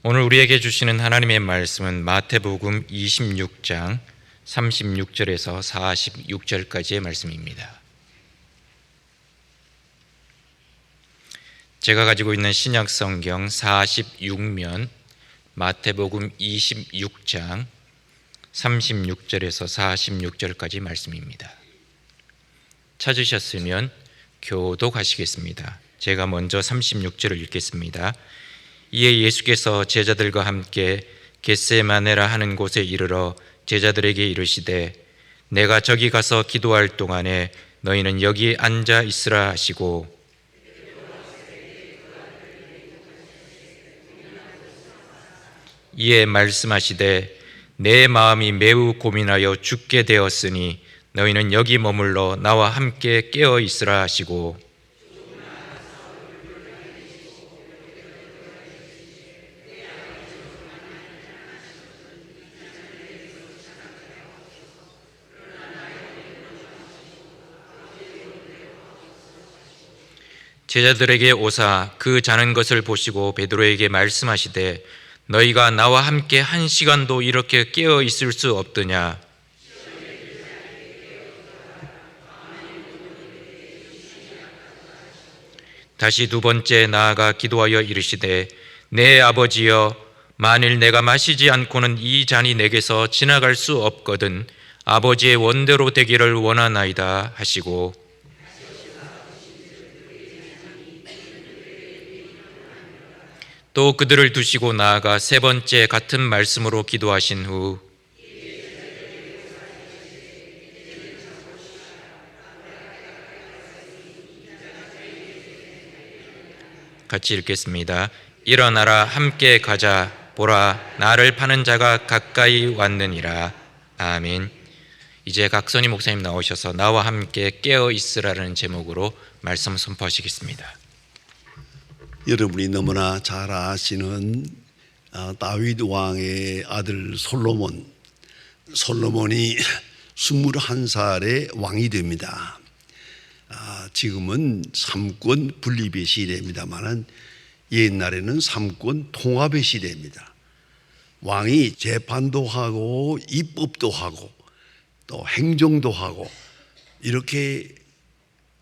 오늘 우리에게 주시는 하나님의 말씀은 마태복음 26장 36절에서 46절까지의 말씀입니다. 제가 가지고 있는 신약성경 46면 마태복음 26장 36절에서 46절까지 말씀입니다. 찾으셨으면 교독하시겠습니다. 제가 먼저 36절을 읽겠습니다. 이에 예수께서 제자들과 함께 겟세마네라 하는 곳에 이르러 제자들에게 이르시되 내가 저기 가서 기도할 동안에 너희는 여기 앉아 있으라 하시고 이에 말씀하시되 내 마음이 매우 고민하여 죽게 되었으니 너희는 여기 머물러 나와 함께 깨어 있으라 하시고 제자들에게 오사 그 자는 것을 보시고 베드로에게 말씀하시되 너희가 나와 함께 한 시간도 이렇게 깨어 있을 수 없더냐. 다시 두 번째 나아가 기도하여 이르시되 내 아버지여 만일 내가 마시지 않고는 이 잔이 내게서 지나갈 수 없거든 아버지의 원대로 되기를 원하나이다 하시고 또 그들을 두시고 나아가 세 번째 같은 말씀으로 기도하신 후 같이 읽겠습니다. 일어나라 함께 가자 보라 나를 파는 자가 가까이 왔느니라. 아멘. 이제 각선희 목사님 나오셔서 나와 함께 깨어 있으라는 제목으로 말씀 선포하시겠습니다. 여러분이 너무나 잘 아시는 다윗 왕의 아들 솔로몬이 21살에 왕이 됩니다. 지금은 삼권 분립의 시대입니다만 옛날에는 삼권 통합의 시대입니다. 왕이 재판도 하고 입법도 하고 또 행정도 하고 이렇게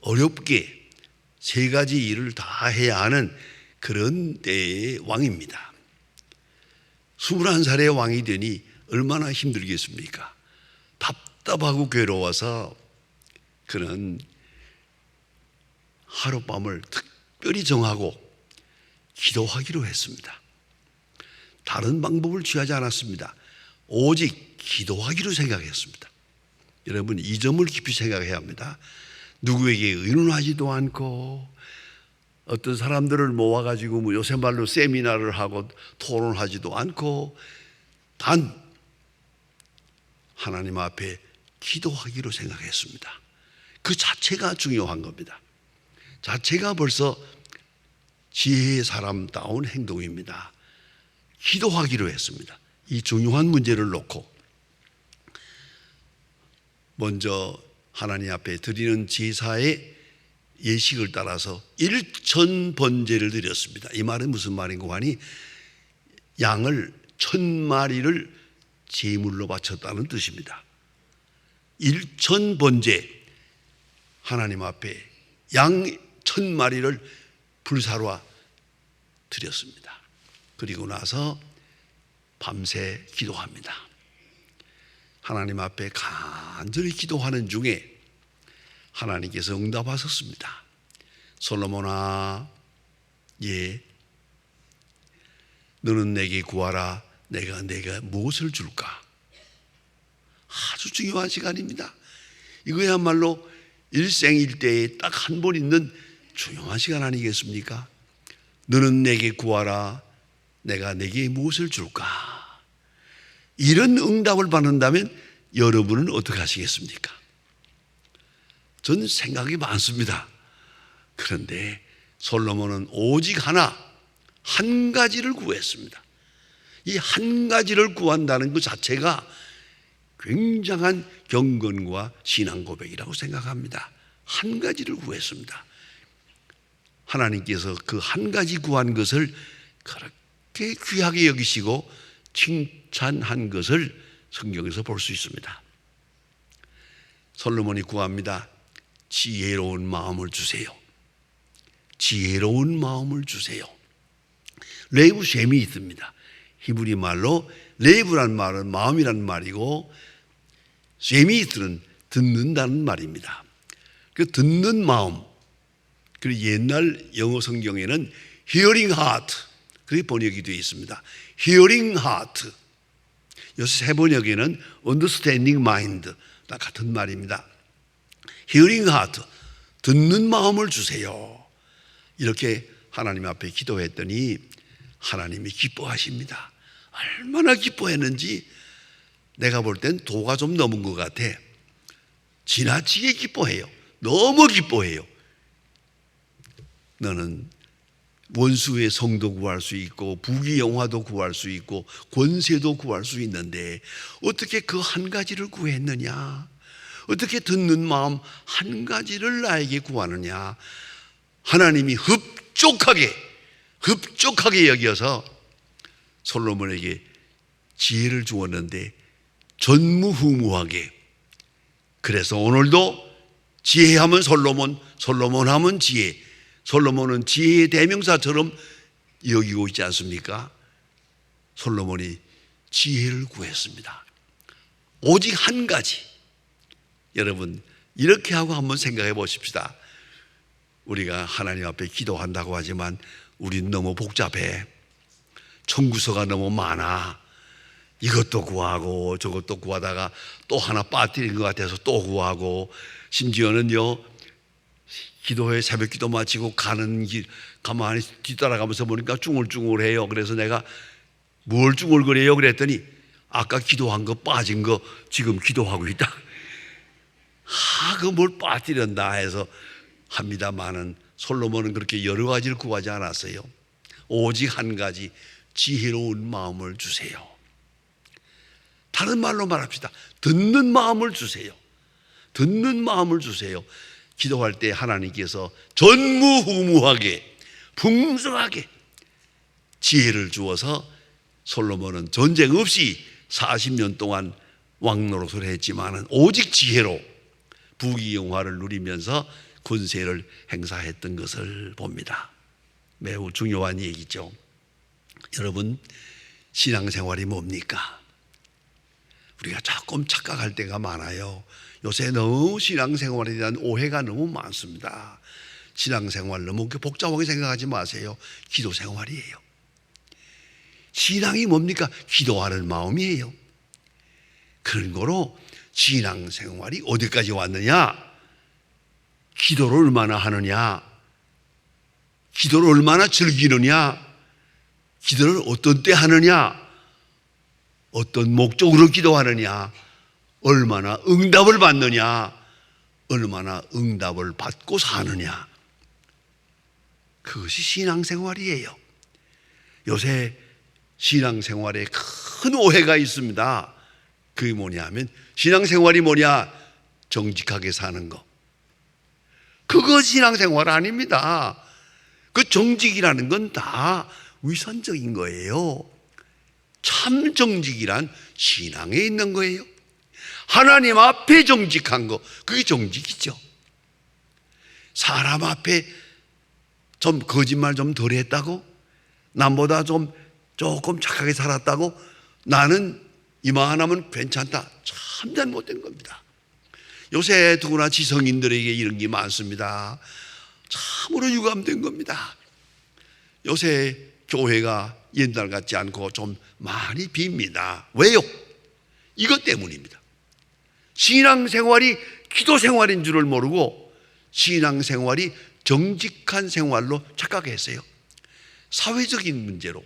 어렵게 세 가지 일을 다 해야 하는 그런 때의 왕입니다. 21살의 왕이 되니 얼마나 힘들겠습니까? 답답하고 괴로워서 그는 하룻밤을 특별히 정하고 기도하기로 했습니다. 다른 방법을 취하지 않았습니다. 오직 기도하기로 생각했습니다. 여러분 이 점을 깊이 생각해야 합니다. 누구에게 의논하지도 않고 어떤 사람들을 모아가지고 요새 말로 세미나를 하고 토론하지도 않고 단 하나님 앞에 기도하기로 생각했습니다. 그 자체가 중요한 겁니다. 자체가 벌써 지혜의 사람다운 행동입니다. 기도하기로 했습니다. 이 중요한 문제를 놓고 먼저 하나님 앞에 드리는 제사의 예식을 따라서 1000번제를 드렸습니다. 이 말은 무슨 말인고 하니 양을 1000마리를 제물로 바쳤다는 뜻입니다. 1000번제 하나님 앞에 양 1000마리를 불사로 드렸습니다. 그리고 나서 밤새 기도합니다. 하나님 앞에 간절히 기도하는 중에 하나님께서 응답하셨습니다. 솔로몬아, 예, 너는 내게 구하라. 내가 무엇을 줄까? 아주 중요한 시간입니다. 이거야말로 일생일대에 딱 한 번 있는 중요한 시간 아니겠습니까? 너는 내게 구하라. 내가 내게 무엇을 줄까? 이런 응답을 받는다면 여러분은 어떻게 하시겠습니까? 전 생각이 많습니다. 그런데 솔로몬은 오직 한 가지를 구했습니다. 이 한 가지를 구한다는 것 자체가 굉장한 경건과 신앙 고백이라고 생각합니다. 한 가지를 구했습니다. 하나님께서 그 한 가지 구한 것을 그렇게 그렇게 귀하게 여기시고 칭찬한 것을 성경에서 볼 수 있습니다. 솔로몬이 구합니다. 지혜로운 마음을 주세요. 지혜로운 마음을 주세요. 레브 셈이 있습니다. 히브리 말로 레브란 말은 마음이란 말이고 셈이트는 듣는다는 말입니다. 그 듣는 마음, 그리고 옛날 영어 성경에는 hearing heart 그렇게 번역이 되어 있습니다. hearing heart. 요새 새 번역에는 understanding mind 다 같은 말입니다. hearing heart, 듣는 마음을 주세요. 이렇게 하나님 앞에 기도했더니 하나님이 기뻐하십니다. 얼마나 기뻐했는지 내가 볼 땐 도가 좀 넘은 것 같아. 지나치게 기뻐해요. 너무 기뻐해요. 너는 원수의 성도 구할 수 있고 부귀영화도 구할 수 있고 권세도 구할 수 있는데 어떻게 그 한 가지를 구했느냐? 어떻게 듣는 마음 한 가지를 나에게 구하느냐? 하나님이 흡족하게 여겨서 솔로몬에게 지혜를 주었는데 전무후무하게. 그래서 오늘도 지혜하면 솔로몬, 솔로몬 하면 지혜. 솔로몬은 지혜의 대명사처럼 여기고 있지 않습니까? 솔로몬이 지혜를 구했습니다. 오직 한 가지. 여러분 이렇게 하고 한번 생각해 보십시다. 우리가 하나님 앞에 기도한다고 하지만 우린 너무 복잡해. 청구서가 너무 많아. 이것도 구하고 저것도 구하다가 또 하나 빠뜨린 것 같아서 또 구하고, 심지어는요 기도회 새벽 기도 마치고 가는 길 가만히 뒤따라가면서 보니까 쭝얼쭝얼해요. 그래서 내가 뭘 쭝얼거려요 그랬더니 아까 기도한 거 빠진 거 지금 기도하고 있다. 그 뭘 빠뜨렸나 해서 합니다만은 솔로몬은 그렇게 여러 가지를 구하지 않았어요. 오직 한 가지, 지혜로운 마음을 주세요. 다른 말로 말합시다. 듣는 마음을 주세요. 듣는 마음을 주세요. 기도할 때 하나님께서 전무후무하게 풍성하게 지혜를 주어서 솔로몬은 전쟁 없이 40년 동안 왕노릇을 했지만 오직 지혜로 부귀영화를 누리면서 권세를 행사했던 것을 봅니다. 매우 중요한 얘기죠. 여러분 신앙생활이 뭡니까? 우리가 조금 착각할 때가 많아요. 요새 너무 신앙생활에 대한 오해가 너무 많습니다. 신앙생활 너무 복잡하게 생각하지 마세요. 기도생활이에요. 신앙이 뭡니까? 기도하는 마음이에요. 그런 거로 신앙생활이 어디까지 왔느냐? 기도를 얼마나 하느냐? 기도를 얼마나 즐기느냐? 기도를 어떤 때 하느냐? 어떤 목적으로 기도하느냐? 얼마나 응답을 받느냐? 얼마나 응답을 받고 사느냐? 그것이 신앙생활이에요. 요새 신앙생활에 큰 오해가 있습니다. 그게 뭐냐면 신앙생활이 뭐냐? 정직하게 사는 거. 그거 신앙생활 아닙니다. 그 정직이라는 건 다 위선적인 거예요. 참 정직이란 신앙에 있는 거예요. 하나님 앞에 정직한 거, 그게 정직이죠. 사람 앞에 좀 거짓말 좀 덜 했다고, 남보다 좀 조금 착하게 살았다고 나는 이만하면 괜찮다, 참 잘못된 겁니다. 요새 누구나 지성인들에게 이런 게 많습니다. 참으로 유감된 겁니다. 요새 교회가 옛날 같지 않고 좀 많이 빕니다. 왜요? 이것 때문입니다. 신앙생활이 기도생활인 줄을 모르고 신앙생활이 정직한 생활로 착각했어요. 사회적인 문제로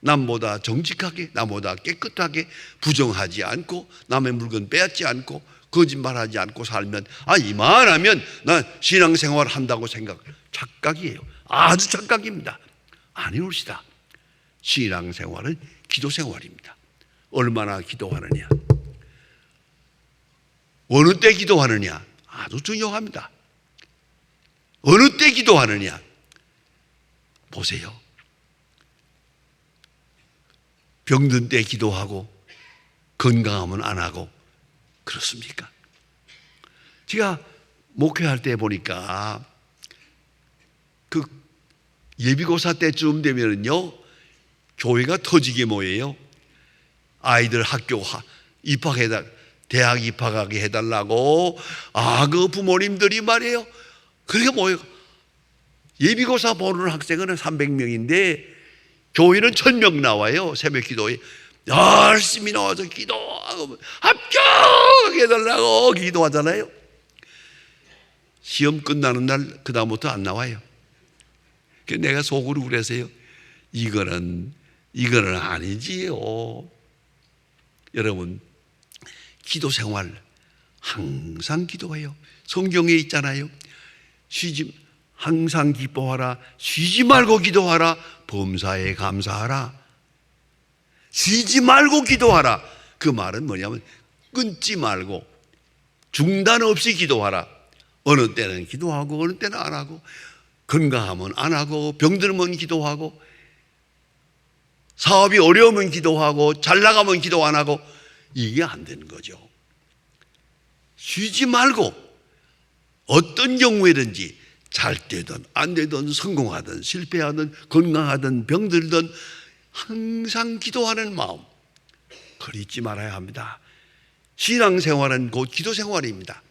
남보다 정직하게, 남보다 깨끗하게, 부정하지 않고 남의 물건 빼앗지 않고 거짓말하지 않고 살면 이만하면 난 신앙생활 한다고 생각. 착각이에요. 아주 착각입니다. 아니옵시다. 신앙생활은 기도생활입니다. 얼마나 기도하느냐, 어느 때 기도하느냐 아주 중요합니다. 어느 때 기도하느냐 보세요. 병든 때 기도하고 건강하면 안 하고 그렇습니까? 제가 목회할 때 보니까 그 예비고사 때쯤 되면은요, 교회가 터지게 모여요. 아이들 학교 대학 입학하게 해달라고. 그 부모님들이 말이에요. 그렇게 모여. 예비고사 보는 학생은 300명인데 교회는 1000명 나와요. 새벽 기도에 열심히 나와서 기도하고 합격하게 해달라고 기도하잖아요. 시험 끝나는 날 그 다음부터 안 나와요. 내가 속으로 그래서요, 이거는 아니지요. 여러분, 기도 생활 항상 기도해요. 성경에 있잖아요. 항상 기뻐하라, 쉬지 말고 기도하라, 범사에 감사하라. 쉬지 말고 기도하라. 그 말은 뭐냐면 끊지 말고 중단 없이 기도하라. 어느 때는 기도하고 어느 때는 안 하고, 건강하면 안 하고, 병들면 기도하고, 사업이 어려우면 기도하고, 잘 나가면 기도 안 하고, 이게 안 되는 거죠. 쉬지 말고 어떤 경우에든지 잘 되든 안 되든 성공하든 실패하든 건강하든 병들든 항상 기도하는 마음, 그걸 잊지 말아야 합니다. 신앙생활은 곧 기도생활입니다.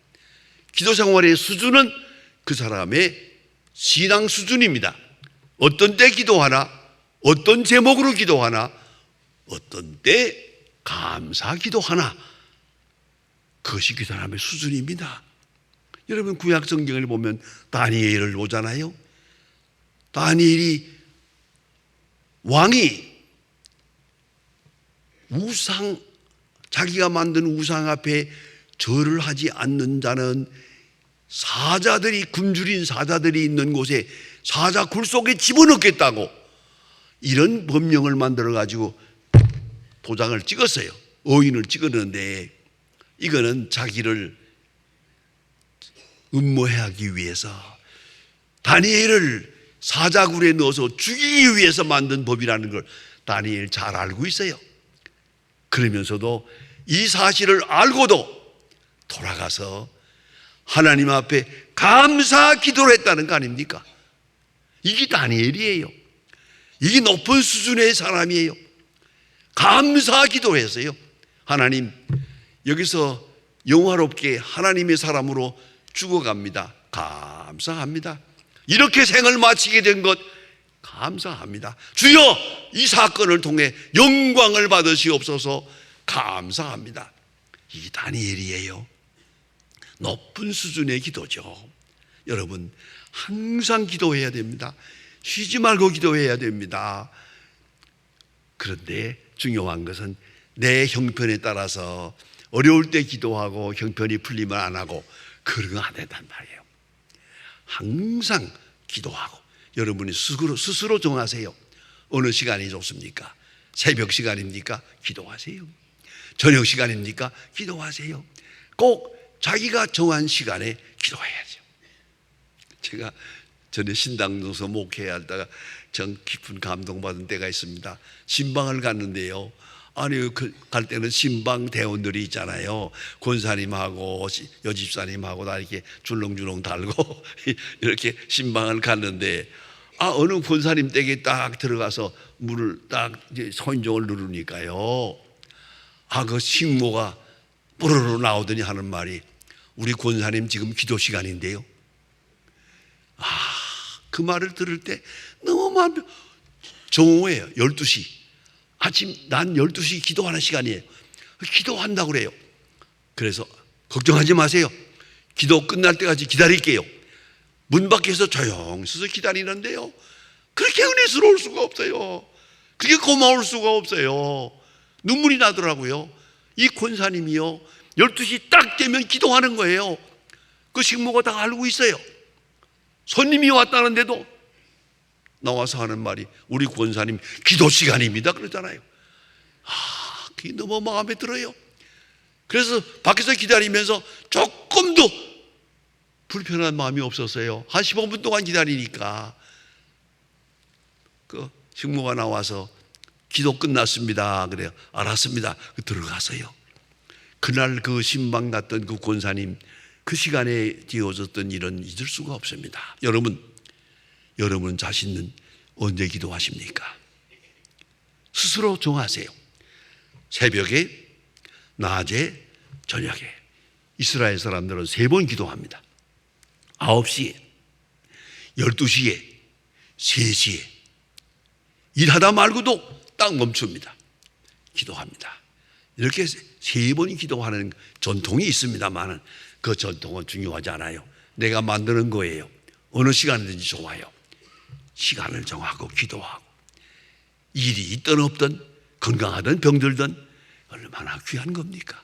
기도생활의 수준은 그 사람의 신앙 수준입니다. 어떤 때 기도하나, 어떤 제목으로 기도하나, 어떤 때 감사 기도하나, 그것이 그 사람의 수준입니다. 여러분, 구약 성경을 보면 다니엘을 보잖아요. 다니엘이 왕이 자기가 만든 우상 앞에 절을 하지 않는 자는 사자들이, 굶주린 사자들이 있는 곳에 사자 굴 속에 집어넣겠다고 이런 법령을 만들어 가지고 도장을 찍었어요. 어인을 찍었는데, 이거는 자기를 음모하기 위해서, 다니엘을 사자굴에 넣어서 죽이기 위해서 만든 법이라는 걸 다니엘 잘 알고 있어요. 그러면서도 이 사실을 알고도 돌아가서 하나님 앞에 감사 기도를 했다는 거 아닙니까? 이게 다니엘이에요. 이게 높은 수준의 사람이에요. 감사 기도했어요. 하나님, 여기서 영화롭게 하나님의 사람으로 죽어갑니다. 감사합니다. 이렇게 생을 마치게 된 것 감사합니다. 주여, 이 사건을 통해 영광을 받으시옵소서. 감사합니다. 이 다니엘이에요. 높은 수준의 기도죠. 여러분, 항상 기도해야 됩니다. 쉬지 말고 기도해야 됩니다. 그런데 중요한 것은 내 형편에 따라서 어려울 때 기도하고 형편이 풀리면 안 하고 그런 거 안 된단 말이에요. 항상 기도하고, 여러분이 스스로 정하세요. 어느 시간이 좋습니까? 새벽 시간입니까? 기도하세요. 저녁 시간입니까? 기도하세요. 꼭 자기가 정한 시간에 기도해야죠. 제가 전에 신당동서 목회하다가 전 깊은 감동받은 때가 있습니다. 신방을 갔는데요, 갈 때는 신방 대원들이 있잖아요. 권사님하고 여집사님하고 다 이렇게 줄렁줄렁 달고 이렇게 신방을 갔는데, 어느 권사님 댁에 딱 들어가서 문을 딱 서인종을 누르니까요, 그 식모가 뽀로로 나오더니 하는 말이, 우리 권사님 지금 기도 시간인데요. 그 말을 들을 때 너무 마음 정오예요. 12시 아침, 난 12시 기도하는 시간이에요. 기도한다고 그래요. 그래서 걱정하지 마세요. 기도 끝날 때까지 기다릴게요. 문 밖에서 조용히 서서 기다리는데요, 그렇게 은혜스러울 수가 없어요. 그게 고마울 수가 없어요. 눈물이 나더라고요. 이 권사님이요, 12시 딱 되면 기도하는 거예요. 그 식모가 다 알고 있어요. 손님이 왔다는데도 나와서 하는 말이, 우리 권사님 기도 시간입니다 그러잖아요. 그게 너무 마음에 들어요. 그래서 밖에서 기다리면서 조금도 불편한 마음이 없었어요. 한 15분 동안 기다리니까 그 식모가 나와서 기도 끝났습니다. 그래요. 알았습니다. 들어가서요. 그날 그 신방 났던 그 권사님, 그 시간에 지어졌던 일은 잊을 수가 없습니다. 여러분 자신은 언제 기도하십니까? 스스로 정하세요. 새벽에, 낮에, 저녁에. 이스라엘 사람들은 3번 기도합니다. 9시에, 12시에, 3시에. 일하다 말고도 딱 멈춥니다. 기도합니다. 이렇게 3번 기도하는 전통이 있습니다만 그 전통은 중요하지 않아요. 내가 만드는 거예요. 어느 시간이든지 좋아요. 시간을 정하고 기도하고, 일이 있든 없든 건강하든 병들든 얼마나 귀한 겁니까?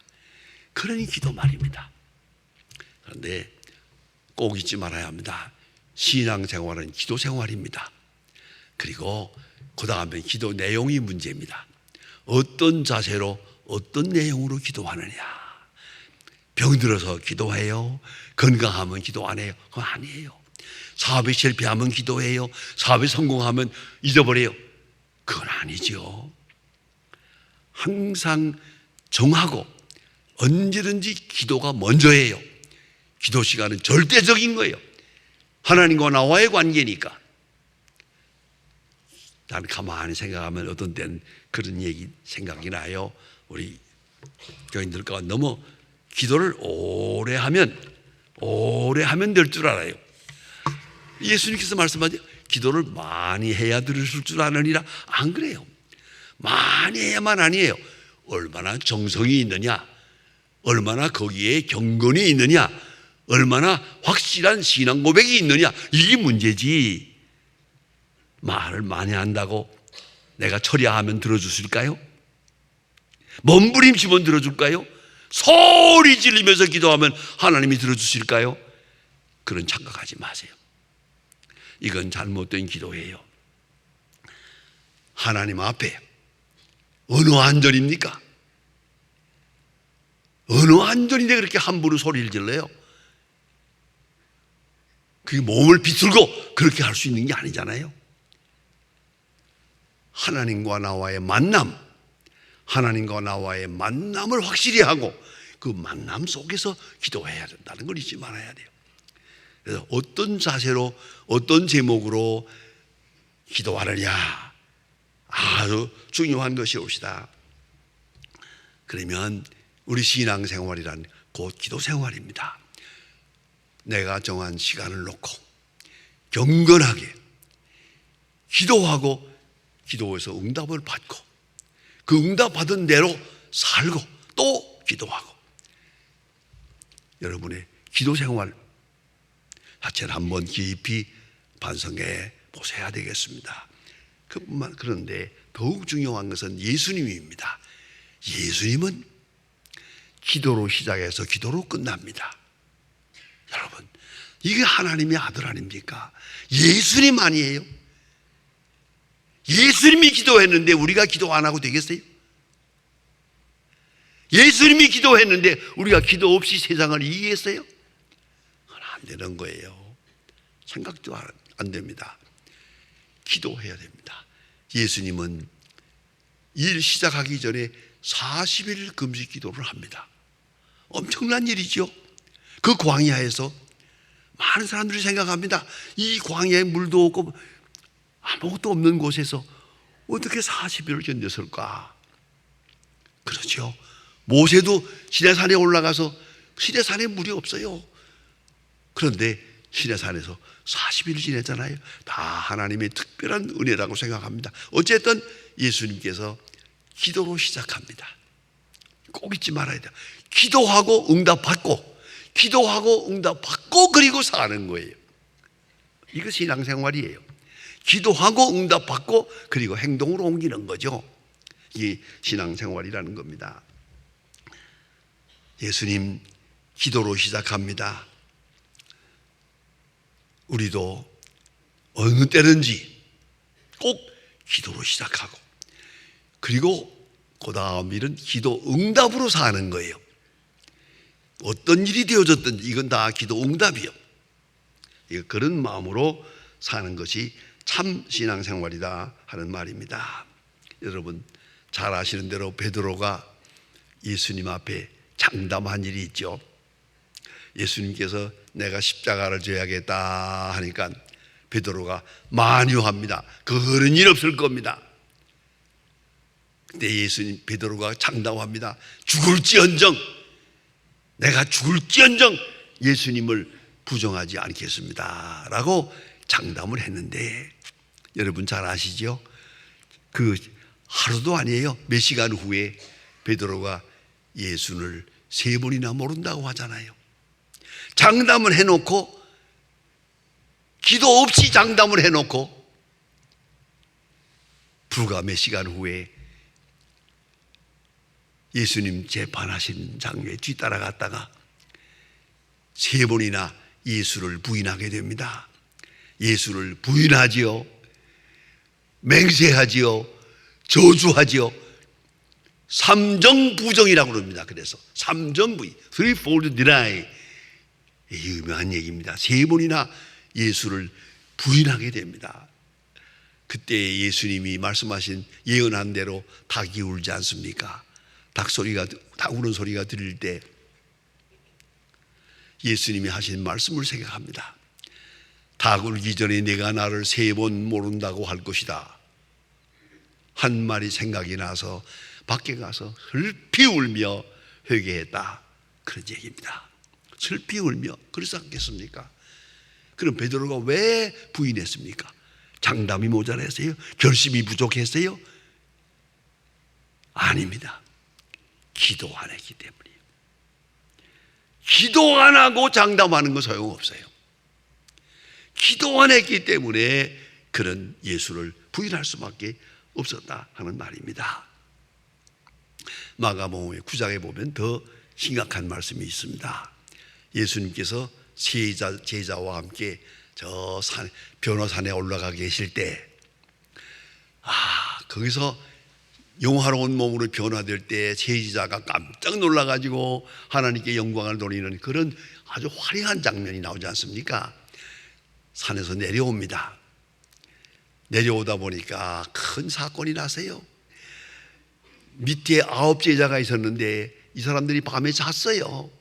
그러니 기도 말입니다. 그런데 꼭 잊지 말아야 합니다. 신앙생활은 기도 생활입니다. 그리고 그 다음에 기도 내용이 문제입니다. 어떤 자세로 어떤 내용으로 기도하느냐. 병들어서 기도해요? 건강하면 기도 안 해요? 그건 아니에요. 사업에 실패하면 기도해요? 사업에 성공하면 잊어버려요? 그건 아니죠. 항상 정하고 언제든지 기도가 먼저예요. 기도 시간은 절대적인 거예요. 하나님과 나와의 관계니까. 난 가만히 생각하면 어떤 때는 그런 얘기 생각이 나요. 우리 교인들과 너무 기도를 오래 하면 될 줄 알아요. 예수님께서 말씀하죠. 기도를 많이 해야 들으실 줄 아느니라. 안 그래요. 많이 해야만 아니에요. 얼마나 정성이 있느냐, 얼마나 거기에 경건이 있느냐, 얼마나 확실한 신앙 고백이 있느냐, 이게 문제지. 말을 많이 한다고 내가 처리하면 들어주실까요? 몸부림치면 들어줄까요? 소리 지르면서 기도하면 하나님이 들어주실까요? 그런 착각하지 마세요. 이건 잘못된 기도예요. 하나님 앞에 어느 안절입니까? 어느 안절인데 그렇게 함부로 소리를 질러요? 그게 몸을 비틀고 그렇게 할 수 있는 게 아니잖아요. 하나님과 나와의 만남, 하나님과 나와의 만남을 확실히 하고 그 만남 속에서 기도해야 된다는 걸 잊지 말아야 돼요. 그래서 어떤 자세로 어떤 제목으로 기도하느냐 아주 중요한 것이옵시다. 그러면 우리 신앙생활이란 곧 기도생활입니다. 내가 정한 시간을 놓고 경건하게 기도하고 기도에서 응답을 받고 그 응답 받은 대로 살고 또 기도하고, 여러분의 기도생활 자체를 한번 깊이 반성해 보셔야 되겠습니다. 그런데 더욱 중요한 것은 예수님입니다. 예수님은 기도로 시작해서 기도로 끝납니다. 여러분, 이게 하나님의 아들 아닙니까? 예수님 아니에요? 예수님이 기도했는데 우리가 기도 안 하고 되겠어요? 예수님이 기도했는데 우리가 기도 없이 세상을 이기겠어요? 그건 안 되는 거예요. 생각도 안 됩니다. 기도해야 됩니다. 예수님은 일 시작하기 전에 40일 금식 기도를 합니다. 엄청난 일이죠. 그 광야에서 많은 사람들이 생각합니다. 이 광야에 물도 없고 아무것도 없는 곳에서 어떻게 40일을 견뎠을까? 그렇죠. 모세도 시내산에 올라가서 시내산에 물이 없어요. 그런데 시내산에서 40일을 지냈잖아요. 다 하나님의 특별한 은혜라고 생각합니다. 어쨌든 예수님께서 기도로 시작합니다. 꼭 잊지 말아야 돼요. 기도하고 응답받고, 기도하고 응답받고 그리고 사는 거예요. 이것이 신앙생활이에요. 기도하고 응답받고 그리고 행동으로 옮기는 거죠. 이게 신앙생활이라는 겁니다. 예수님 기도로 시작합니다. 우리도 어느 때든지 꼭 기도로 시작하고 그리고 그 다음 일은 기도 응답으로 사는 거예요. 어떤 일이 되어졌든지 이건 다 기도 응답이요. 그런 마음으로 사는 것이 참 신앙생활이다 하는 말입니다. 여러분 잘 아시는 대로 베드로가 예수님 앞에 장담한 일이 있죠. 예수님께서 내가 십자가를 져야겠다 하니까 베드로가 만유합니다. 그런 일 없을 겁니다. 그때 베드로가 장담합니다. 죽을지언정, 내가 죽을지언정 예수님을 부정하지 않겠습니다 라고 장담을 했는데, 여러분 잘 아시죠? 그 하루도 아니에요. 몇 시간 후에 베드로가 예수를 3번이나 모른다고 하잖아요. 장담을 해놓고, 기도 없이 장담을 해놓고 불과 몇 시간 후에 예수님 재판하신 장면에 뒤따라갔다가 3번이나 예수를 부인하게 됩니다. 예수를 부인하지요, 맹세하지요, 저주하지요. 삼정부정이라고 그럽니다. 그래서 삼정부인, threefold deny, 유명한 얘기입니다. 3번이나 예수를 부인하게 됩니다. 그때 예수님이 말씀하신 예언한 대로 닭이 울지 않습니까? 닭 우는 소리가 들릴 때 예수님이 하신 말씀을 생각합니다. 닭 울기 전에 내가 나를 3번 모른다고 할 것이다. 한 말이 생각이 나서 밖에 가서 슬피 울며 회개했다. 그런 얘기입니다. 슬피 울며. 그래서 않겠습니까? 그럼 베드로가 왜 부인했습니까? 장담이 모자랐어요? 결심이 부족했어요? 아닙니다. 기도 안 했기 때문이에요. 기도 안 하고 장담하는 건 소용없어요. 기도 안 했기 때문에 그런 예수를 부인할 수밖에 없었다 하는 말입니다. 마가복음 9장에 보면 더 심각한 말씀이 있습니다. 예수님께서 제자와 함께 저 변호산에 올라가 계실 때, 거기서 영화로운 몸으로 변화될 때 제자가 깜짝 놀라가지고 하나님께 영광을 돌리는 그런 아주 화려한 장면이 나오지 않습니까? 산에서 내려옵니다. 내려오다 보니까 큰 사건이 나세요. 밑에 9 제자가 있었는데 이 사람들이 밤에 잤어요.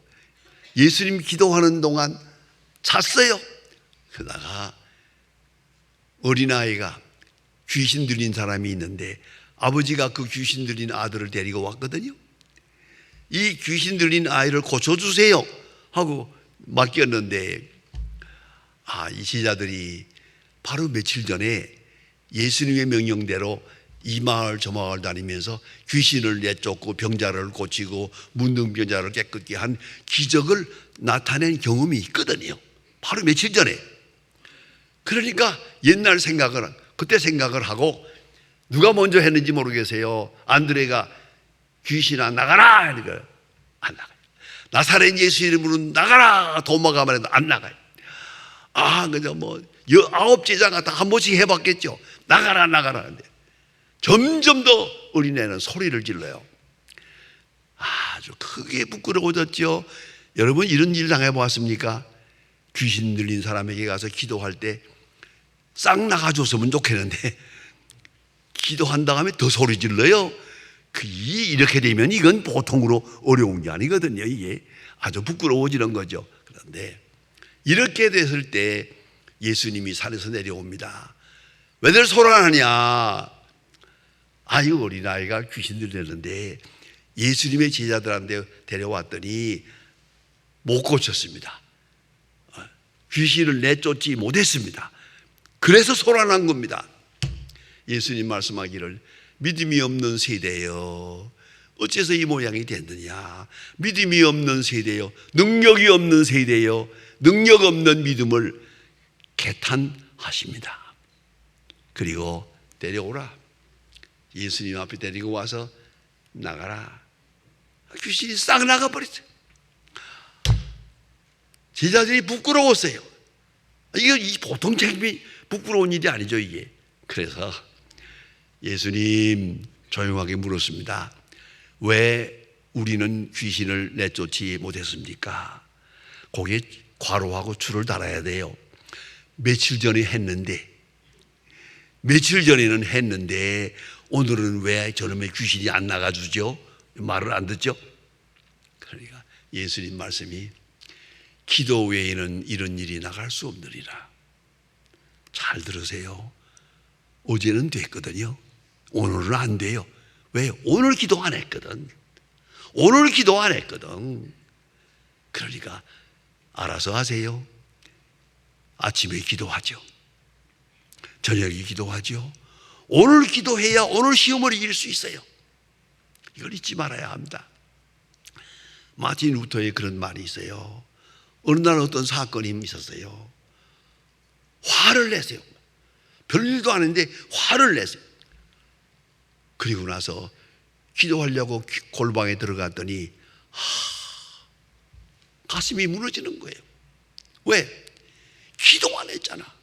예수님 기도하는 동안 잤어요. 그러다가 어린아이가 귀신 들린 사람이 있는데 아버지가 그 귀신 들린 아들을 데리고 왔거든요. 이 귀신 들린 아이를 고쳐주세요 하고 맡겼는데, 이 제자들이 바로 며칠 전에 예수님의 명령대로 이 마을 저 마을 다니면서 귀신을 내쫓고 병자를 고치고 문둥병자를 깨끗게 한 기적을 나타낸 경험이 있거든요. 바로 며칠 전에. 그러니까 옛날 그때 생각을 하고, 누가 먼저 했는지 모르겠어요. 안드레가 귀신아 나가라 하니까 안 나가요. 나사렛 예수 이름으로 나가라 도마가 말해도 안 나가요. 그저 9 제자가 다 한 번씩 해봤겠죠. 나가라 하는데 점점 더 어린애는 소리를 질러요. 아주 크게 부끄러워졌죠. 여러분 이런 일 당해보았습니까? 귀신 들린 사람에게 가서 기도할 때 싹 나가줬으면 좋겠는데 기도한 다음에 더 소리 질러요. 이렇게 되면 이건 보통으로 어려운 게 아니거든요. 이게 아주 부끄러워지는 거죠. 그런데 이렇게 됐을 때 예수님이 산에서 내려옵니다. 왜들 소란하냐? 이거 어린아이가 귀신 들렸는데 예수님의 제자들한테 데려왔더니 못 고쳤습니다. 귀신을 내쫓지 못했습니다. 그래서 소란한 겁니다. 예수님 말씀하기를 믿음이 없는 세대여 어째서 이 모양이 됐느냐. 믿음이 없는 세대여, 능력이 없는 세대여, 능력 없는 믿음을 개탄하십니다. 그리고 데려오라. 예수님 앞에 데리고 와서 나가라. 귀신이 싹 나가버렸어요. 제자들이 부끄러웠어요. 이거 보통 책임이 부끄러운 일이 아니죠 이게. 그래서 예수님 조용하게 물었습니다. 왜 우리는 귀신을 내쫓지 못했습니까? 거기에 괄호하고 줄을 달아야 돼요. 며칠 전에는 했는데 오늘은 왜 저놈의 귀신이 안 나가주죠? 말을 안 듣죠? 그러니까 예수님 말씀이 기도 외에는 이런 일이 나갈 수 없느니라. 잘 들으세요. 어제는 됐거든요. 오늘은 안 돼요. 왜요? 오늘 기도 안 했거든. 오늘 기도 안 했거든. 그러니까 알아서 하세요. 아침에 기도하죠. 저녁에 기도하죠. 오늘 기도해야 오늘 시험을 이길 수 있어요. 이걸 잊지 말아야 합니다. 마틴 루터의 그런 말이 있어요. 어느 날 어떤 사건이 있었어요. 화를 내세요. 별일도 아닌데 화를 내세요. 그리고 나서 기도하려고 골방에 들어갔더니 가슴이 무너지는 거예요. 왜? 기도 안 했잖아.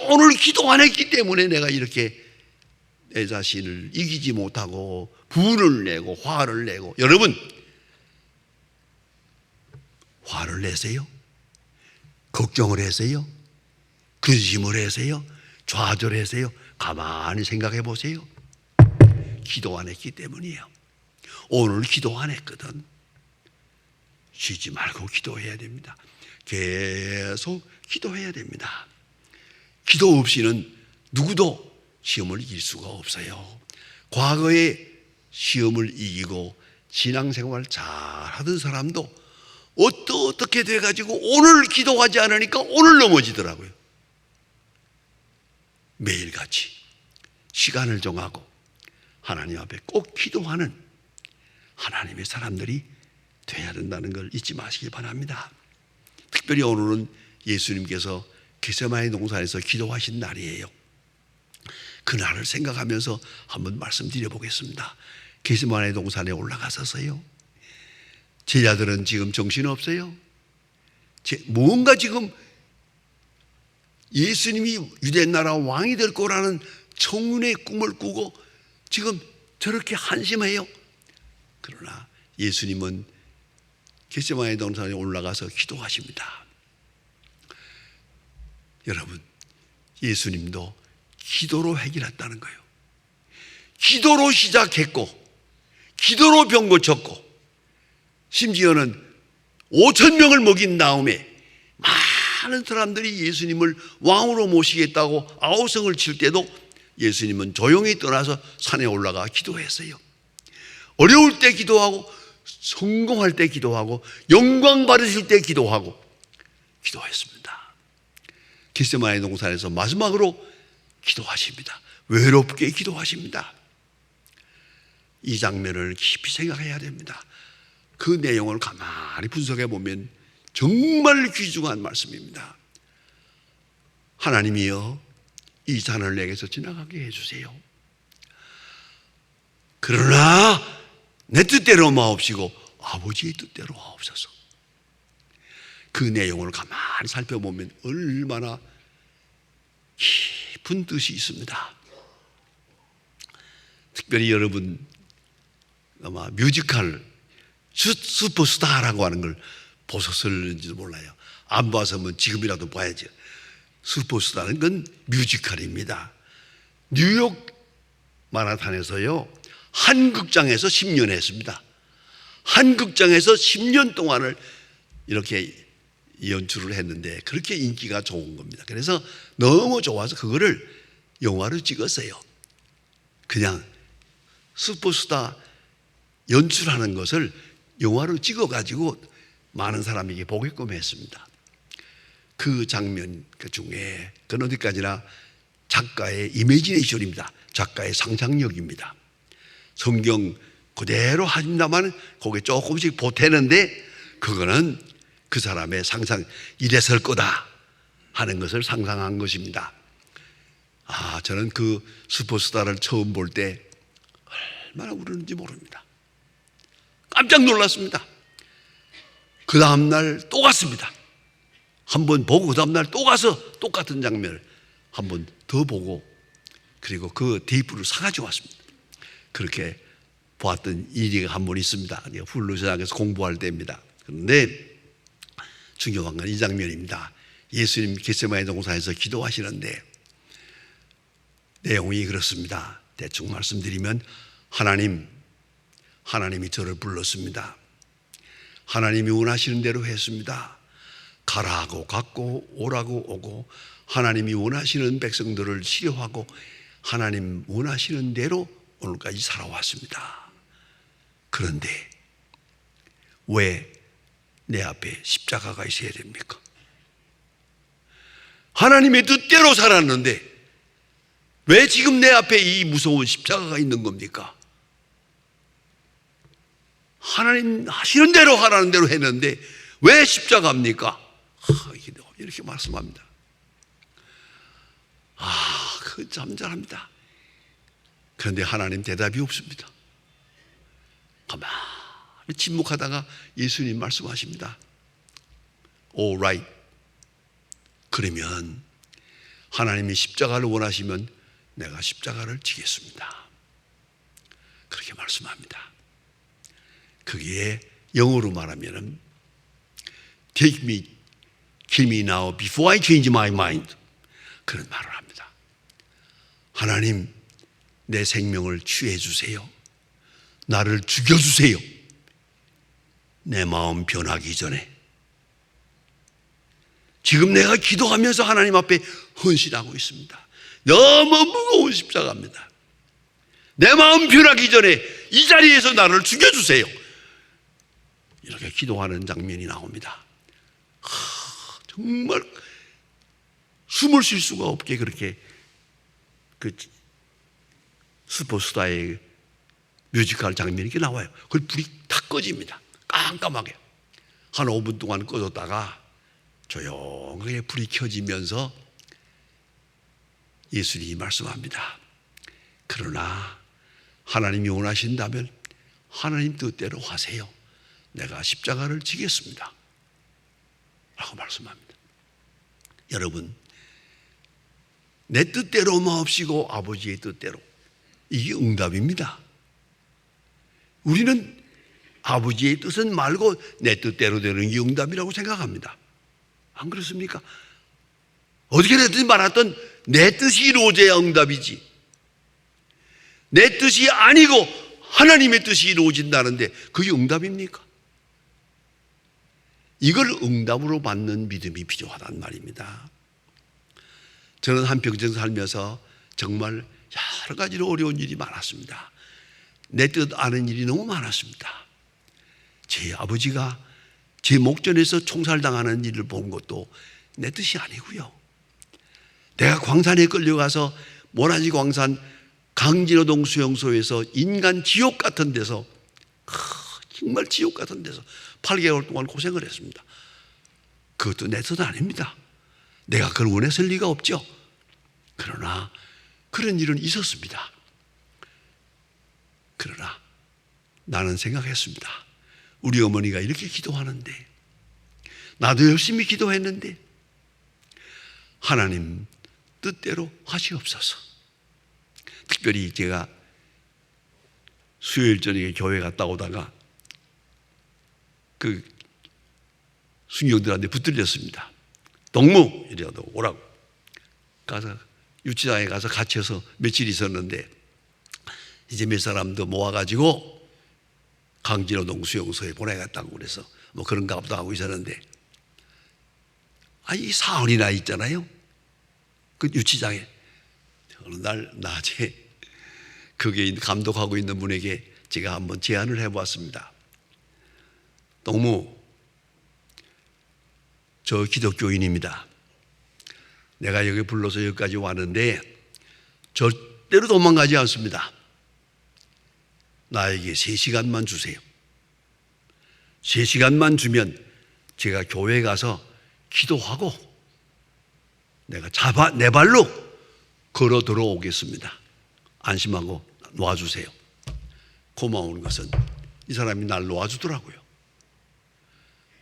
오늘 기도 안 했기 때문에 내가 이렇게 내 자신을 이기지 못하고 분을 내고 화를 내고. 여러분, 화를 내세요? 걱정을 하세요? 근심을 하세요? 좌절하세요? 가만히 생각해 보세요. 기도 안 했기 때문이에요. 오늘 기도 안 했거든. 쉬지 말고 기도해야 됩니다. 계속 기도해야 됩니다. 기도 없이는 누구도 시험을 이길 수가 없어요. 과거에 시험을 이기고 신앙생활 잘하던 사람도 어떻게 돼가지고 오늘 기도하지 않으니까 오늘 넘어지더라고요. 매일같이 시간을 정하고 하나님 앞에 꼭 기도하는 하나님의 사람들이 돼야 된다는 걸 잊지 마시기 바랍니다. 특별히 오늘은 예수님께서 겟세마네 동산에서 기도하신 날이에요. 그 날을 생각하면서 한번 말씀드려 보겠습니다. 겟세마네 동산에 올라가서서요, 제자들은 지금 정신없어요. 뭔가 지금 예수님이 유대 나라 왕이 될 거라는 청운의 꿈을 꾸고 지금 저렇게 한심해요. 그러나 예수님은 겟세마네 동산에 올라가서 기도하십니다. 여러분, 예수님도 기도로 해결했다는 거예요. 기도로 시작했고 기도로 병 고쳤고 심지어는 5,000명을 먹인 다음에 많은 사람들이 예수님을 왕으로 모시겠다고 아우성을 칠 때도 예수님은 조용히 떠나서 산에 올라가 기도했어요. 어려울 때 기도하고 성공할 때 기도하고 영광 받으실 때 기도하고 기도했습니다. 겟세마네 동산에서 마지막으로 기도하십니다. 외롭게 기도하십니다. 이 장면을 깊이 생각해야 됩니다. 그 내용을 가만히 분석해 보면 정말 귀중한 말씀입니다. 하나님이여, 이 잔을 내게서 지나가게 해주세요. 그러나 내 뜻대로 마옵시고 아버지의 뜻대로 하옵소서. 그 내용을 가만히 살펴보면 얼마나 깊은 뜻이 있습니다. 특별히 여러분 아마 뮤지컬 슈퍼스타라고 하는 걸 보셨을지도 몰라요. 안 봐서면 지금이라도 봐야죠. 슈퍼스타는 건 뮤지컬입니다. 뉴욕 마라탄에서요, 한 극장에서 10년 했습니다. 한 극장에서 10년 동안을 이렇게 연출을 했는데 그렇게 인기가 좋은 겁니다. 그래서 너무 좋아서 그거를 영화로 찍었어요. 그냥 슈퍼스타 연출하는 것을 영화로 찍어가지고 많은 사람에게 보게끔 했습니다. 그 장면 그 중에 그건 어디까지나 작가의 이미지네이션입니다. 작가의 상상력입니다. 성경 그대로 하신다만 거기에 조금씩 보태는데 그거는 그 사람의 상상, 이랬을 거다 하는 것을 상상한 것입니다. 저는 그 슈퍼스타를 처음 볼 때 얼마나 울었는지 모릅니다. 깜짝 놀랐습니다. 그 다음날 또 갔습니다. 한번 보고 그 다음날 또 가서 똑같은 장면을 한번 더 보고 그리고 그 테이프를 사가지고 왔습니다. 그렇게 보았던 일이 한 번 있습니다. 훌루 세상에서 공부할 때입니다. 그런데 중요한 건 이 장면입니다. 예수님 겟세마네 동산에서 기도하시는데 내용이 그렇습니다. 대충 말씀드리면 하나님이 저를 불렀습니다. 하나님이 원하시는 대로 했습니다. 가라고 갔고 오라고 오고 하나님이 원하시는 백성들을 치료하고 하나님 원하시는 대로 오늘까지 살아왔습니다. 그런데 왜 내 앞에 십자가가 있어야 됩니까? 하나님의 뜻대로 살았는데 왜 지금 내 앞에 이 무서운 십자가가 있는 겁니까? 하나님 하시는 대로 하라는 대로 했는데 왜 십자가입니까? 이렇게 말씀합니다. 그거 잠잠합니다. 그런데 하나님 대답이 없습니다. 가만히 침묵하다가 예수님 말씀하십니다. All right. 그러면 하나님이 십자가를 원하시면 내가 십자가를 지겠습니다. 그렇게 말씀합니다. 그게 영어로 말하면 Take me, kill me now before I change my mind. 그런 말을 합니다. 하나님, 내 생명을 취해 주세요. 나를 죽여주세요. 내 마음 변하기 전에. 지금 내가 기도하면서 하나님 앞에 헌신하고 있습니다. 너무 무거운 십자가입니다. 내 마음 변하기 전에 이 자리에서 나를 죽여주세요. 이렇게 기도하는 장면이 나옵니다. 정말 숨을 쉴 수가 없게 그렇게 그 슈퍼스타의 뮤지컬 장면이 이렇게 나와요. 그 불이 탁 꺼집니다. 깜깜하게. 한 5분 동안 꺼졌다가 조용하게 불이 켜지면서 예수님이 말씀합니다. 그러나 하나님이 원하신다면 하나님 뜻대로 하세요. 내가 십자가를 지겠습니다. 라고 말씀합니다. 여러분, 내 뜻대로 마옵시고 아버지의 뜻대로. 이게 응답입니다. 우리는 아버지의 뜻은 말고 내 뜻대로 되는 게 응답이라고 생각합니다. 안 그렇습니까? 어떻게 됐든 말았던 내 뜻이 이루어져야 응답이지. 내 뜻이 아니고 하나님의 뜻이 이루어진다는데 그게 응답입니까? 이걸 응답으로 받는 믿음이 필요하단 말입니다. 저는 한평생 살면서 정말 여러 가지로 어려운 일이 많았습니다. 내 뜻 아는 일이 너무 많았습니다. 제 아버지가 제 목전에서 총살당하는 일을 본 것도 내 뜻이 아니고요. 내가 광산에 끌려가서 모라지 광산 강진호동 수용소에서 인간 지옥 같은 데서 정말 지옥 같은 데서 8개월 동안 고생을 했습니다. 그것도 내 뜻 아닙니다. 내가 그걸 원했을 리가 없죠. 그러나 그런 일은 있었습니다. 그러나 나는 생각했습니다. 우리 어머니가 이렇게 기도하는데 나도 열심히 기도했는데 하나님 뜻대로 하시옵소서. 특별히 제가 수요일 저녁에 교회 갔다 오다가 그 순경들한테 붙들렸습니다. 동무 이래도 오라고. 가서 유치장에 가서 갇혀서 며칠 있었는데 이제 몇 사람도 모아가지고 강진호동 수용소에 보내갔다고 그래서 뭐 그런가 보다 하고 있었는데 이 사흘이나 있잖아요. 그 유치장에 어느 날 낮에 거기에 감독하고 있는 분에게 제가 한번 제안을 해보았습니다. 동무, 저 기독교인입니다. 내가 여기 불러서 여기까지 왔는데 절대로 도망가지 않습니다. 나에게 3시간만 주세요. 3시간만 주면 제가 교회에 가서 기도하고 내가 내 발로 걸어 들어오겠습니다. 안심하고 놔주세요. 고마운 것은 이 사람이 날 놓아주더라고요.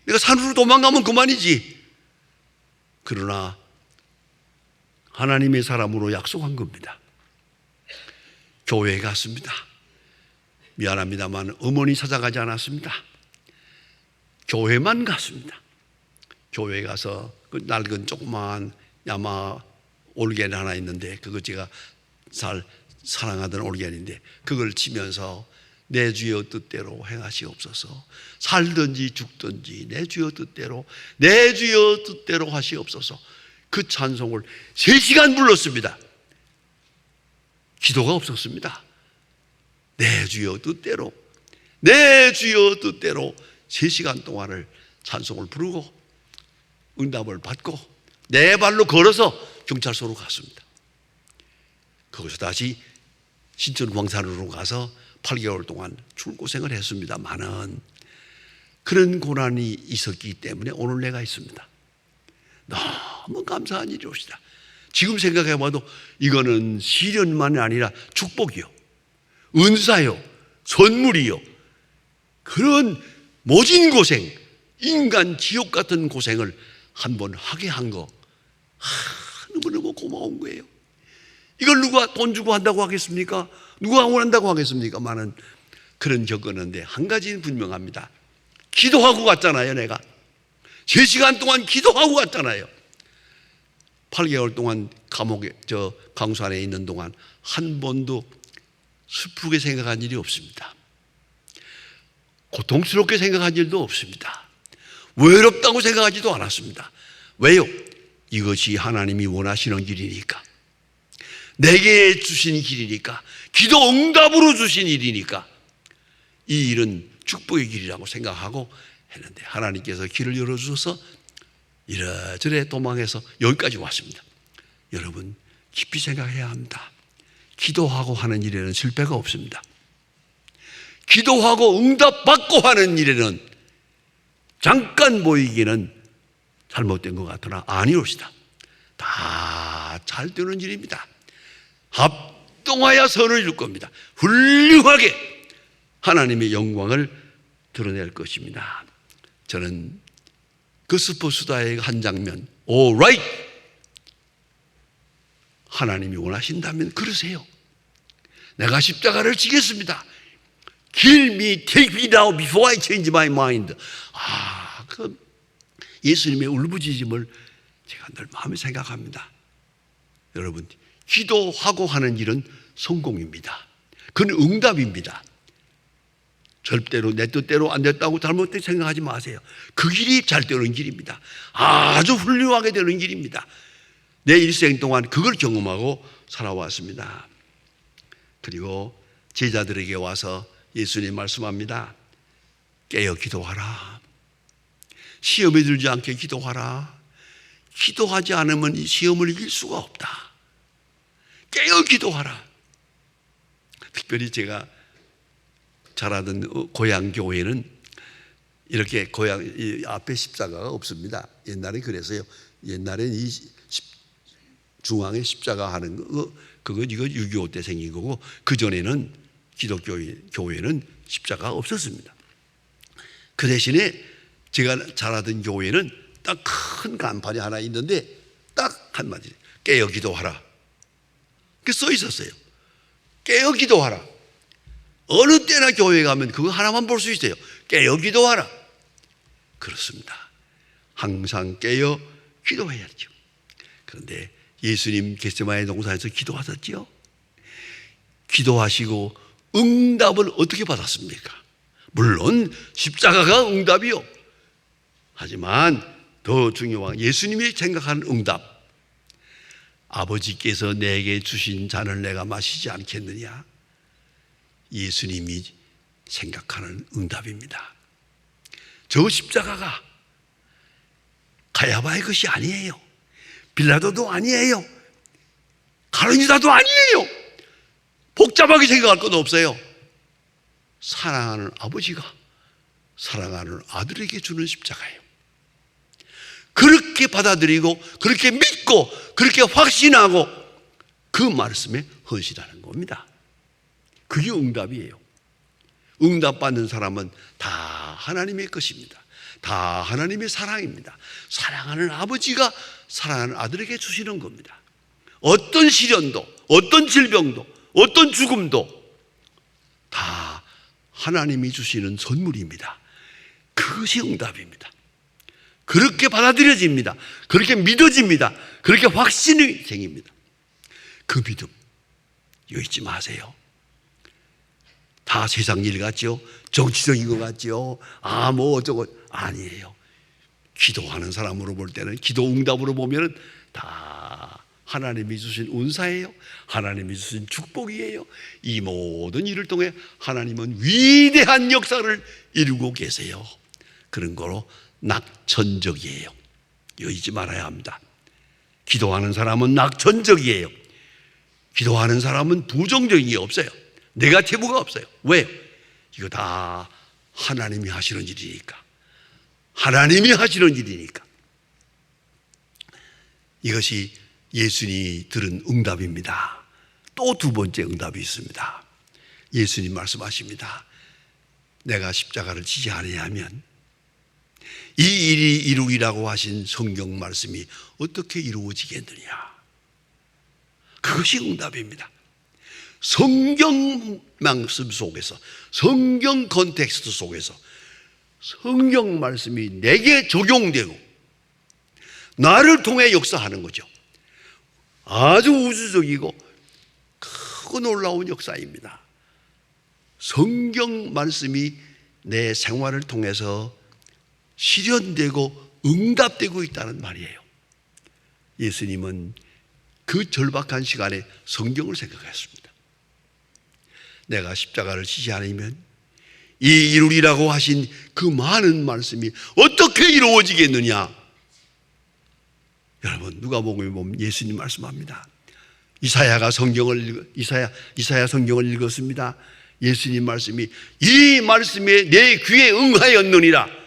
내가 산으로 도망가면 그만이지. 그러나 하나님의 사람으로 약속한 겁니다. 교회에 갔습니다. 미안합니다만 어머니 찾아가지 않았습니다. 교회만 갔습니다. 교회에 가서 그 낡은 조그마한 야마 올겐 하나 있는데 그거 제가 사랑하던 오르간인데 그걸 치면서 내 주여 뜻대로 행하시옵소서. 살든지 죽든지 내 주여 뜻대로, 내 주여 뜻대로 하시옵소서. 그 찬송을 3시간 불렀습니다. 기도가 없었습니다. 내 주여 뜻대로, 내 주여 뜻대로 3시간 동안을 찬송을 부르고 응답을 받고 내 발로 걸어서 경찰서로 갔습니다. 거기서 다시 신천 광산으로 가서 8개월 동안 출고생을 했습니다만은 그런 고난이 있었기 때문에 오늘 내가 있습니다. 너무 감사한 일이옵시다. 지금 생각해봐도 이거는 시련만이 아니라 축복이요, 은사요, 선물이요. 그런 모진 고생, 인간 지옥 같은 고생을 한번 하게 한 거 너무너무 고마운 거예요. 이걸 누가 돈 주고 한다고 하겠습니까? 누가 원한다고 하겠습니까?만은 그런 겪었는데 한 가지는 분명합니다. 기도하고 갔잖아요. 내가 3시간 동안 기도하고 갔잖아요. 8개월 동안 감옥에, 강수안에 있는 동안 한 번도 슬프게 생각한 일이 없습니다. 고통스럽게 생각한 일도 없습니다. 외롭다고 생각하지도 않았습니다. 왜요? 이것이 하나님이 원하시는 길이니까, 내게 주신 길이니까, 기도 응답으로 주신 일이니까 이 일은 축복의 길이라고 생각하고 했는데 하나님께서 길을 열어주셔서 이래저래 도망해서 여기까지 왔습니다. 여러분 깊이 생각해야 합니다. 기도하고 하는 일에는 실패가 없습니다. 기도하고 응답받고 하는 일에는 잠깐 보이기는 잘못된 것 같으나 아니옵시다. 다 잘 되는 일입니다. 합동하여 선을 이룰 겁니다. 훌륭하게 하나님의 영광을 드러낼 것입니다. 저는 거스퍼 수다의 한 장면, alright, 하나님이 원하신다면 그러세요. 내가 십자가를 지겠습니다. Kill me, take me now before I change my mind. 그 예수님의 울부짖음을 제가 늘 마음에 생각합니다. 여러분, 기도하고 하는 일은 성공입니다. 그건 응답입니다. 절대로 내 뜻대로 안 됐다고 잘못되게 생각하지 마세요. 그 길이 잘 되는 길입니다. 아주 훌륭하게 되는 길입니다. 내 일생 동안 그걸 경험하고 살아왔습니다. 그리고 제자들에게 와서 예수님 말씀합니다. 깨어 기도하라. 시험에 들지 않게 기도하라. 기도하지 않으면 이 시험을 이길 수가 없다. 깨어 기도하라. 특별히 제가 자라던 고향 교회는 이렇게 고향 앞에 십자가가 없습니다. 옛날에 그래서요. 옛날엔 이 중앙에 십자가 하는 거, 이거 6.25 때 생긴 거고, 그 전에는 기독교 교회는 십자가가 없었습니다. 그 대신에 제가 자라던 교회는 딱 큰 간판이 하나 있는데 딱 한마디, 깨어 기도하라. 그게 써 있었어요. 깨어 기도하라. 어느 때나 교회 가면 그거 하나만 볼 수 있어요. 깨어 기도하라. 그렇습니다. 항상 깨어 기도해야죠. 그런데 예수님 겟세마네 동산에서 기도하셨지요. 기도하시고 응답을 어떻게 받았습니까? 물론 십자가가 응답이요. 하지만 더 중요한 예수님이 생각하는 응답. 아버지께서 내게 주신 잔을 내가 마시지 않겠느냐? 예수님이 생각하는 응답입니다. 저 십자가가 가야바의 것이 아니에요. 빌라도도 아니에요. 가룟유다도 아니에요. 복잡하게 생각할 건 없어요. 사랑하는 아버지가 사랑하는 아들에게 주는 십자가예요. 그렇게 받아들이고 그렇게 믿고 그렇게 확신하고 그 말씀에 헌신하는 겁니다. 그게 응답이에요. 응답받는 사람은 다 하나님의 것입니다. 다 하나님의 사랑입니다. 사랑하는 아버지가 사랑하는 아들에게 주시는 겁니다. 어떤 시련도, 어떤 질병도, 어떤 죽음도 다 하나님이 주시는 선물입니다. 그것이 응답입니다. 그렇게 받아들여집니다. 그렇게 믿어집니다. 그렇게 확신이 생깁니다. 그 믿음, 이거 잊지 마세요. 다 세상 일 같죠? 정치적인 것 같죠? 뭐 어쩌고. 아니에요. 기도하는 사람으로 볼 때는, 기도 응답으로 보면 다 하나님이 주신 은사예요. 하나님이 주신 축복이에요. 이 모든 일을 통해 하나님은 위대한 역사를 이루고 계세요. 그런 거로 낙천적이에요. 이거 잊지 말아야 합니다. 기도하는 사람은 낙천적이에요. 기도하는 사람은 부정적인 게 없어요. 네거티브가 없어요. 왜? 이거 다 하나님이 하시는 일이니까. 하나님이 하시는 일이니까. 이것이 예수님이 들은 응답입니다. 또 두 번째 응답이 있습니다. 예수님 말씀하십니다. 내가 십자가를 지지 아니하면 이 일이 이루리라고 하신 성경 말씀이 어떻게 이루어지겠느냐. 그것이 응답입니다. 성경 말씀 속에서, 성경 컨텍스트 속에서 성경 말씀이 내게 적용되고 나를 통해 역사하는 거죠. 아주 우주적이고 크고 놀라운 역사입니다. 성경 말씀이 내 생활을 통해서 실현되고 응답되고 있다는 말이에요. 예수님은 그 절박한 시간에 성경을 생각했습니다. 내가 십자가를 지지 않으면 이 이루리라고 하신 그 많은 말씀이 어떻게 이루어지겠느냐. 여러분, 누가복음에 보면 예수님 말씀합니다. 이사야 성경을 읽었습니다. 예수님 말씀이 이 말씀에 내 귀에 응하였느니라.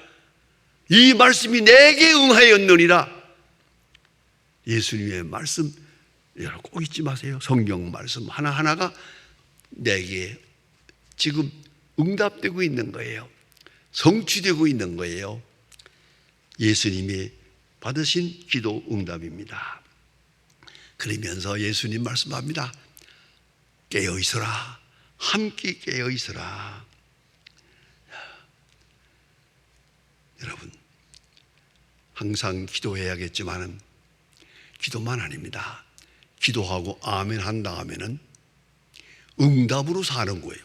이 말씀이 내게 응하였느니라. 예수님의 말씀, 여러분 꼭 잊지 마세요. 성경 말씀 하나하나가 내게 지금 응답되고 있는 거예요. 성취되고 있는 거예요. 예수님이 받으신 기도 응답입니다. 그러면서 예수님 말씀합니다. 깨어 있어라. 함께 깨어 있어라. 여러분, 항상 기도해야겠지만은 기도만 아닙니다. 기도하고 아멘 한다 하면은 응답으로 사는 거예요.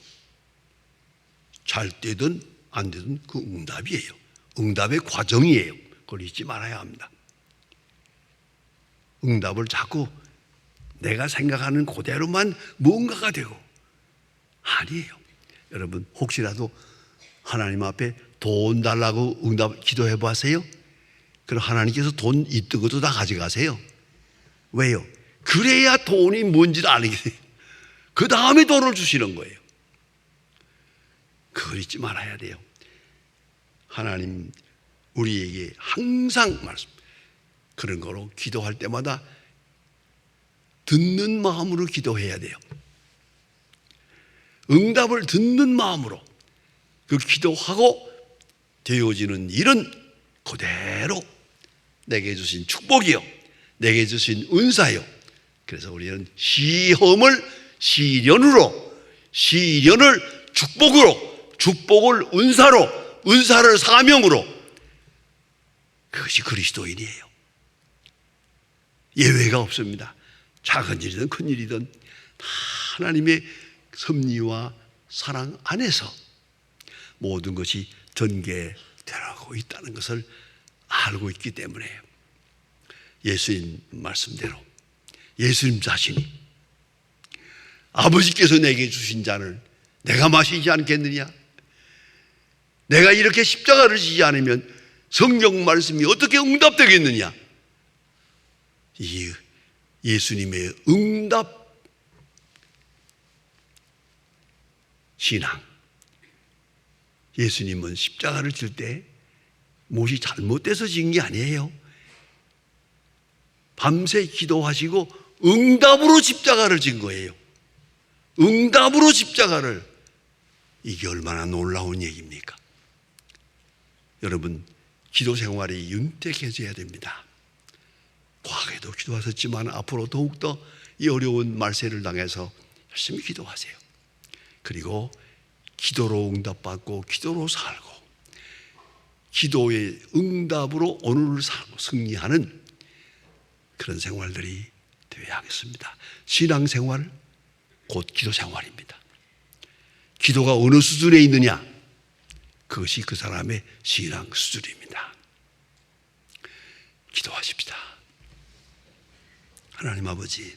잘 되든 안 되든 그 응답이에요. 응답의 과정이에요. 그걸 잊지 말아야 합니다. 응답을 자꾸 내가 생각하는 그대로만 뭔가가 되고 아니에요. 여러분, 혹시라도 하나님 앞에 돈 달라고 응답 기도해 보세요. 그럼 하나님께서 돈 있던 것도 다 가져가세요. 왜요? 그래야 돈이 뭔지를 알게 돼요. 그 다음에 돈을 주시는 거예요. 그걸 잊지 말아야 돼요. 하나님 우리에게 항상 말씀, 그런 거로 기도할 때마다 듣는 마음으로 기도해야 돼요. 응답을 듣는 마음으로 그 기도하고 되어지는 일은 그대로 내게 주신 축복이요, 내게 주신 은사요. 그래서 우리는 시험을 시련으로, 시련을 축복으로, 축복을 은사로, 은사를 사명으로, 그것이 그리스도인이에요. 예외가 없습니다. 작은 일이든 큰 일이든 다 하나님의 섭리와 사랑 안에서 모든 것이 전개되고 있다는 것을 알고 있기 때문에 예수님 말씀대로 예수님 자신이 아버지께서 내게 주신 잔을 내가 마시지 않겠느냐? 내가 이렇게 십자가를 지지 않으면 성경 말씀이 어떻게 응답되겠느냐? 이 예수님의 응답 신앙. 예수님은 십자가를 질 때 못이 잘못돼서 진 게 아니에요. 밤새 기도하시고 응답으로 십자가를 진 거예요. 응답으로 십자가를. 이게 얼마나 놀라운 얘기입니까? 여러분, 기도 생활이 윤택해져야 됩니다. 과거에도 기도하셨지만 앞으로 더욱더 이 어려운 말세를 당해서 열심히 기도하세요. 그리고 기도로 응답받고 기도로 살고 기도의 응답으로 오늘을 살고 승리하는 그런 생활들이 되어야 하겠습니다. 신앙생활, 곧 기도 생활입니다. 기도가 어느 수준에 있느냐? 그것이 그 사람의 신앙 수준입니다. 기도하십시다. 하나님 아버지,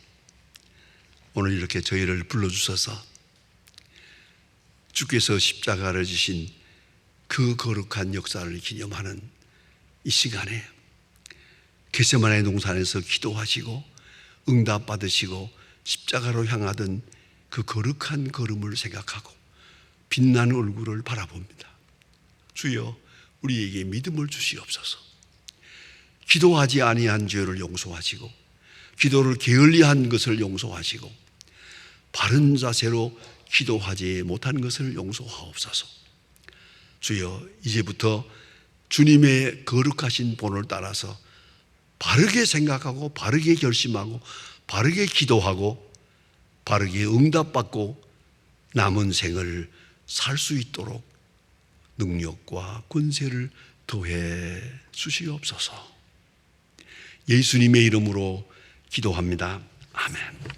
오늘 이렇게 저희를 불러주셔서 주께서 십자가를 지신 그 거룩한 역사를 기념하는 이 시간에 겟세마네 동산에서 기도하시고 응답 받으시고 십자가로 향하던 그 거룩한 걸음을 생각하고 빛나는 얼굴을 바라봅니다. 주여, 우리에게 믿음을 주시옵소서. 기도하지 아니한 죄를 용서하시고 기도를 게을리한 것을 용서하시고 바른 자세로 기도하지 못한 것을 용서하옵소서. 주여, 이제부터 주님의 거룩하신 본을 따라서 바르게 생각하고 바르게 결심하고 바르게 기도하고 바르게 응답받고 남은 생을 살 수 있도록 능력과 권세를 더해 주시옵소서. 예수님의 이름으로 기도합니다. 아멘.